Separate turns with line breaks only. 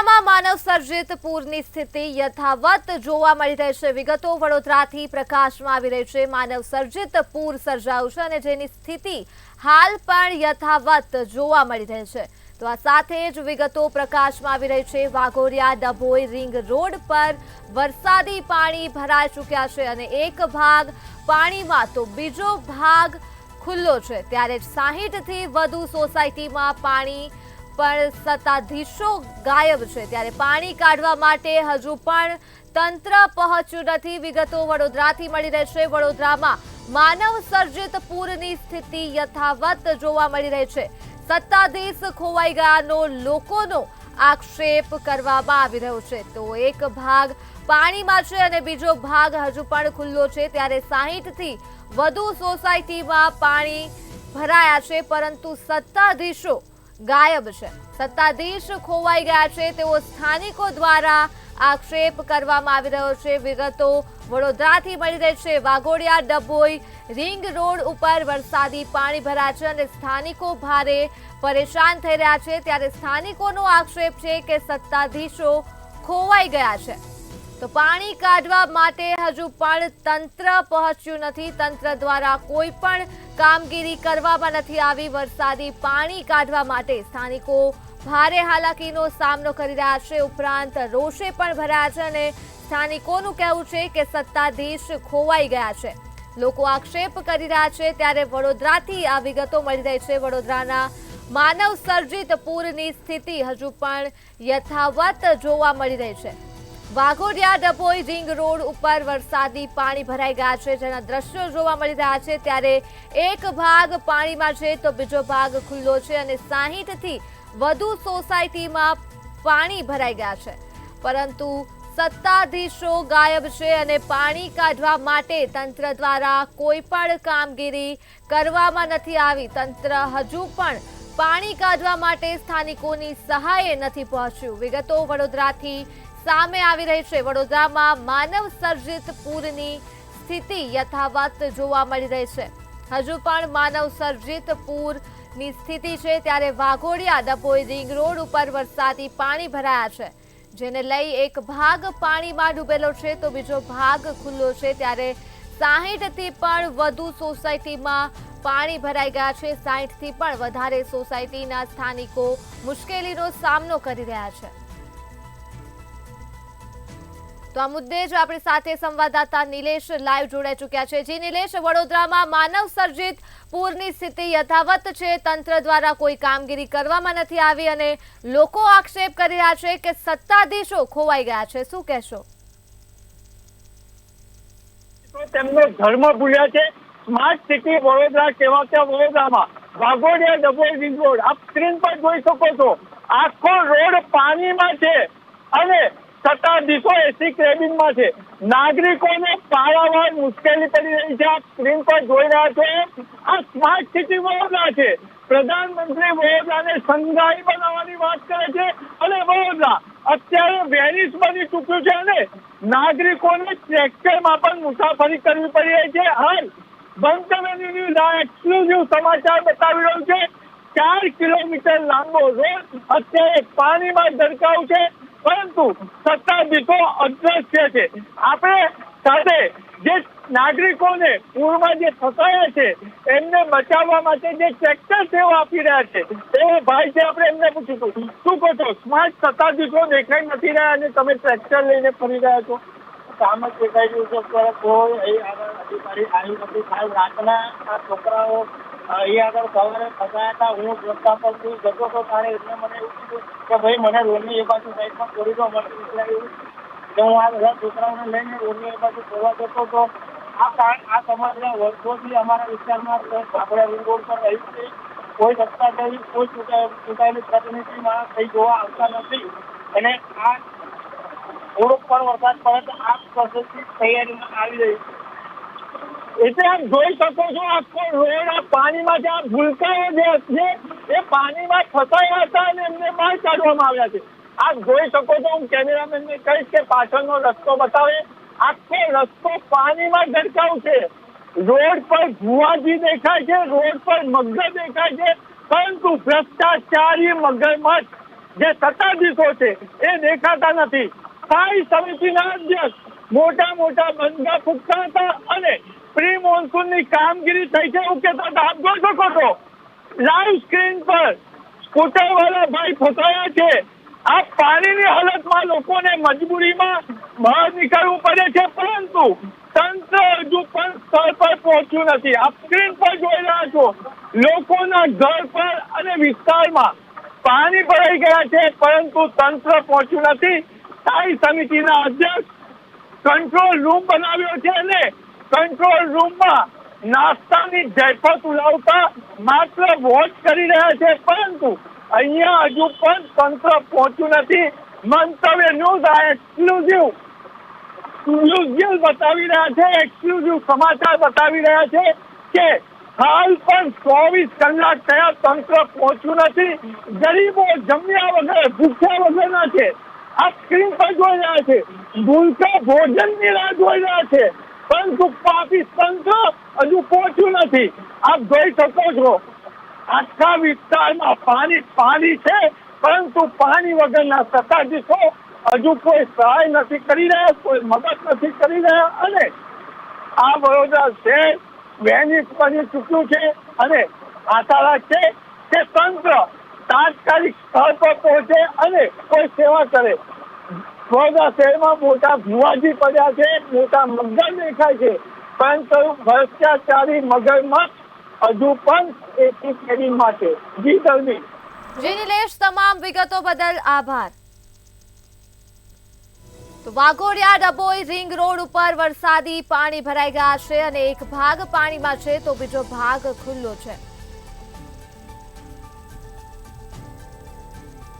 વડોદરામાં માનવ સર્જિત પૂરની સ્થિતિ યથાવત જોવા મળી રહી છે। વિગતો વડોદરાથી પ્રકાશમાં આવી રહી છે। માનવ સર્જિત પૂર સર્જાયું છે અને જેની સ્થિતિ હાલ પણ યથાવત જોવા મળી રહી છે। તો આ સાથે જ વિગતો પ્રકાશમાં આવી રહી છે। વાઘોડિયા ડભોઈ રિંગ રોડ પર વરસાદી પાણી ભરાઈ ચૂક્યા છે અને એક ભાગ પાણીમાં તો બીજો ભાગ ખુલ્લો છે। ત્યારે 60 થી વધુ સોસાયટીમાં પાણી पर सत्ताधीशो गायब है। त्यारे पानी काढवा माटे हजू पण तंत्र पहोंच्यु नथी। विगतो वडोदराथी मळी रही छे। वडोदरामां मानव सर्जित पूरनी स्थिति यथावत जोवा मळी रही छे। सत्ताधीश खोवाई गयानो लोकोनो आक्षेप करवामां आवी रह्यो छे। तो एक भाग पाणीमां छे अने बीजो भाग हजू पण खुल्लो छे। त्यारे 60 થી વધુ સોસાયટીમાં પાણી ભરાયા છે પરંતુ સત્તાધીશો गायब है। सत्ताधीश खोवाई गया है तेवो स्थानिको द्वारा आक्षेप करवामां आवी रह्यो छे। विगतो वडोदराथी मळी रही छे। वाघोडिया डभोई रिंग रोड उपर वरसादी पाणी भराया छे अने स्थानिको भारे परेशान थई रह्या छे। त्यारे स्थानिकोनो आक्षेप छे के सत्ताधीशो खोवाई गया छे। तो पाणी काढवा माटे हजू पण तंत्र पहोंच्युं नथी। तंत्र द्वारा कोई पण कामगीरी करवामां नथी आवी। वरसादी पाणी काढवा माटे स्थानिको भारे हालाकीनो सामनो करी रह्या छे। उपरांत रोषे पण भराया छे अने स्थानिकोनुं कहेवुं छे के सत्ताधीश खोवाई गया छे। लोको आक्षेप करी रह्या छे। त्यारे वडोदराथी आ विगतो मळी रही छे। वडोदराना मानव सर्जित पूरनी स्थिति हजू पण यथावत जोवा मळी रही छे। वाघोडिया डभोई रिंग रोड उपर वरसादी पाणी भराई गया है जेना दृश्यो जोवा मळी रह्या छे। त्यारे एक भाग पाणीमां छे तो बीजो भाग खुल्लो छे अने 60 થી વધુ સોસાયટીમાં પાણી ભરાઈ ગયા છે પરંતુ સત્તાધીશો ગાયબ છે અને પાણી કાઢવા માટે તંત્ર દ્વારા કોઈ પણ કામગીરી કરવામાં નથી આવી। તંત્ર હજુ પણ પાણી કાઢવા માટે સ્થાનિકોની સહાયે નથી પહોંચ્યું। વિગતો વડોદરાથી સામે આવી રહી છે। વડોદરામાં માનવ સર્જિત પૂરની સ્થિતિ યથાવત જોવા મળી રહી છે। હજુ પણ માનવ સર્જિત પૂરની સ્થિતિ છે। ત્યારે વાઘોડિયા ડભોઈ રિંગ રોડ ઉપર વરસાદી પાણી ભરાયા છે જેને લઈ એક ભાગ પાણીમાં ડૂબેલો છે તો બીજો ભાગ ખુલ્લો છે। ત્યારે 60 થી પણ વધુ સોસાયટીમાં પાણી ભરાઈ ગયા છે। 60 થી પણ વધારે સોસાયટીના સ્થાનિકો મુશ્કેલીનો સામનો કરી રહ્યા છે। तो आ मुद्दे जो अपनी साथे संवाददाता नीलेश लाइव जोड़ाई चुक्या छे। जी नीलेश, वडोदरामां मानव सर्जित पूरनी स्थिति यथावत छे। तंत्र द्वारा कोई कामगीरी करवामां नथी आवी अने लोको आक्षेप करी रह्या छे के सत्ताधीशो खोवाई गया छे। शुं कहेशो?
तो तेमनो धर्म भूल्या छे। स्मार्ट सिटी वडोदरा कहेवाता वडोदरामां वाघोडिया डभोई रिंग रोड आप स्क्रीन पर जोई शको छो। आखो रोड पाणीमां छे अने सत्ताधीशो एसी केबिन में है। नागरिकों ने पारावार मुश्केली पड़ी रही है। आप स्क्रीन पर जोई रह्या छो। आ स्मार्ट सिटी वडोदरा है। प्रधानमंत्री वडोदरा ने संघाई बनाववानी बात करे छे अने वडोदरा अत्यारे वेनिस बनी चूक्युं छे अने नागरिकों ने ट्रेक्टर में पण मुसाफरी करवी पड़ी रही है। हाल બંધ ન્યૂઝ આ એક્સક્લુઝિવ સમાચાર બતાવી રહ્યું છે। 4 કિલોમીટર લાંબો રોડ અત્યારે પાણીમાં ધરકાવ છે પરંતુ સત્તાધીશો અદ્રશ્ય છે। આપણે સાથે જે નાગરિકોને પૂરમાં જે ફસાયા છે એમને બચાવવા માટે જે ટ્રેક્ટર સેવા આપી રહ્યા છે એ ભાઈ છે, આપણે એમને પૂછ્યું શું કહો છો? સ્માર્ટ સત્તાધીશો દેખાઈ નથી રહ્યા અને તમે ટ્રેક્ટર લઈને ફરી રહ્યા છો?
કામ જ દેખાઈ રહ્યું છે કોઈ અહીં આગળ અધિકારી આવ્યું નથી। સાહેબ રાતના આ છોકરાઓ અહીં આગળ સવારે ફસાયા હતા। હું રસ્તા પરથી જતો હતો ત્યારે એટલે મને એવું કીધું કે ભાઈ મને રોડની એ બાજુ સાઈડમાં કોરિડોર મળતી નીકળાયું એટલે હું આ બધા છોકરાઓને લઈને રોડની એ બાજુ ફરવા જતો હતો। આ સમસ્યા વર્ષોથી અમારા વિસ્તારમાં આપણે રિંગ રોડ પર રહ્યું છે। કોઈ સત્તાધારી કોઈ ચૂંટાયેલી પ્રતિનિધિમાં કંઈ જોવા આવતા નથી અને આ થોડોક પણ વરસાદ પડે તો આ પ્રોસેસની તૈયારીમાં આવી રહી છે।
એટલે આપ જોઈ શકો છો આખો રોડ આ પાણીમાં જે આ ભૂલકાઓ જે છે એ પાણીમાં ફસાયા હતા અને એમને બહાર કાઢવામાં આવ્યા છે। આપ જોઈ શકો છો। હું કેમેરામેનને કહીશ કે પાછળનો રસ્તો બતાવે। આખો રસ્તો પાણીમાં ગરકાવ છે। રોડ પર ભુવાજી દેખાય છે, રોડ પર મગર દેખાય છે પરંતુ ભ્રષ્ટાચારી મગરમચ્છ જે સત્તાધીશો છે એ દેખાતા નથી. સ્થાયી સમિતિના અધ્યક્ષ મોટા મોટા બંગા ફૂંકતા હતા અને પ્રી મોન્સૂનની કામગીરી થઈ છે એવું કહેતા હતા. આપ જોઈ શકો છો લાઈવ સ્ક્રીન પર સ્કૂટર વાળા ભાઈ ફસાયા છે. આ પાણીની હાલતમાં લોકોને મજબૂરીમાં બહાર નીકળવું પડે છે, પરંતુ તંત્ર હજુ પણ સ્થળ પર પહોંચ્યું નથી. આપ સ્ક્રીન પર જોઈ રહ્યા છો લોકોના ઘર પર અને વિસ્તારમાં પાણી ભરાઈ ગયા છે, પરંતુ તંત્ર પહોંચ્યું નથી. સ્થાયી સમિતિના અધ્યક્ષ કંટ્રોલ રૂમ બનાવ્યો છે અને કંટ્રોલ રૂમમાં નાસ્તાની જયફત ઉડાવતા માત્ર વોચ કરી રહ્યા છે, પરંતુ અહીંયા હજુ પણ તંત્ર પહોંચ્યું નથી. મંતવ્ય ન્યૂઝ આ એક્સક્લુઝિવ બતાવી રહ્યા છે, એક્સક્લુઝિવ સમાચાર બતાવી રહ્યા છે કે હાલ પણ 24 કલાક થયા તંત્ર પહોંચ્યું નથી. ગરીબો જમ્યા વગર ભૂખ્યા વગરના છે. આ સ્ક્રીન પર જોઈ રહ્યા છે ભૂલકા ભોજનની રાહ જોઈ રહ્યા છે, પરંતુ પાપી તંત્ર હજુ પહોંચ્યું નથી. આપ જોઈ શકો છો આખા વિસ્તારમાં પાણી છે, પરંતુ પાણી વગરના સત્તાધીશો હજુ કોઈ સહાય નથી કરી રહ્યા, કોઈ મદદ નથી કરી રહ્યા અને આ વડોદરા શહેર બેનિશ બની ચૂક્યું છે અને આશા રાખે કે તંત્ર તાત્કાલિક સ્થળ પર પહોંચે અને કોઈ સેવા કરે. વડોદરા શહેરમાં મોટા ભુવાજી પડ્યા છે, મોટા મગર દેખાય છે, પરંતુ ભ્રષ્ટાચારી મગરમચ્છ હજુ પણ એકી કેબિનમાં છે. જી દર્દી.
જી નિલેશ, તમામ વિગતો બદલ આભાર. તો વાઘોડિયા ડભોઈ રિંગ રોડ ઉપર વરસાદી પાણી ભરાઈ ગયા છે અને એક ભાગ પાણીમાં છે તો બીજો ભાગ ખુલ્લો છે.